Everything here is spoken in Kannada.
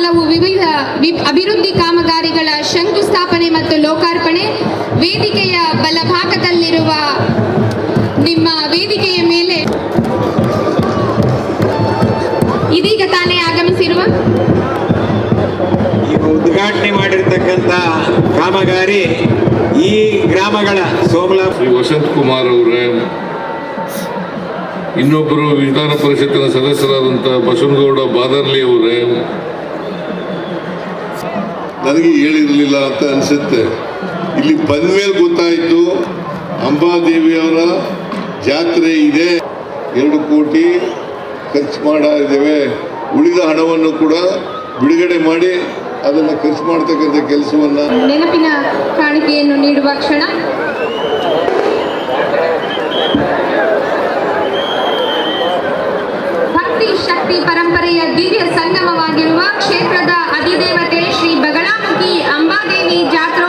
ಹಲವು ವಿವಿಧ ಅಭಿವೃದ್ಧಿ ಕಾಮಗಾರಿಗಳ ಶಂಕುಸ್ಥಾಪನೆ ಮತ್ತು ಲೋಕಾರ್ಪಣೆ. ವೇದಿಕೆಯ ಬಲಭಾಗದಲ್ಲಿರುವ ನಿಮ್ಮ ವೇದಿಕೆಯ ಮೇಲೆ ಇದೀಗ ತಾನೇ ಆಗಮಿಸಿರುವ ಉದ್ಘಾಟನೆ ಮಾಡಿರ್ತಕ್ಕಂಥ ಕಾಮಗಾರಿ ಈ ಗ್ರಾಮಗಳ ಸೋಮಲಾ ಶ್ರೀ ವಸಂತ್ ಕುಮಾರ್ ಅವರೇ, ಇನ್ನೊಬ್ಬರು ವಿಧಾನ ಪರಿಷತ್ತಿನ ಸದಸ್ಯರಾದಂತಹ ಬಸವನಗೌಡ ಬಾದರ್ಲಿ ಅವರೇ, ನನಗೆ ಹೇಳಿರಲಿಲ್ಲ ಅಂತ ಅನಿಸುತ್ತೆ. ಇಲ್ಲಿ ಬಂದ ಮೇಲೆ ಗೊತ್ತಾಯಿತು ಅಂಬಾದೇವಿಯವರ ಜಾತ್ರೆ ಇದೆ, 2 ಕೋಟಿ ಖರ್ಚು ಮಾಡಿದ್ದೇವೆ. ಉಳಿದ ಹಣವನ್ನು ಕೂಡ ಬಿಡುಗಡೆ ಮಾಡಿ ಅದನ್ನು ಖರ್ಚು ಮಾಡ್ತಕ್ಕಂಥ ಕೆಲಸವನ್ನು ನೆನಪಿನ ಕಾಣಿಕೆಯನ್ನು ನೀಡುವ ಕ್ಷಣ. ಭಕ್ತಿ ಶಕ್ತಿ ಪರಂಪರೆಯ ದಿವ್ಯ ಸಂಗಮವಾಗಿರುವ ಕ್ಷೇತ್ರದ ಅಧಿದೇವತೆ ಶ್ರೀ ಬಗಳಾಮುಖಿ ಅಂಬಾದೇವಿ ಜಾತ್ರಾ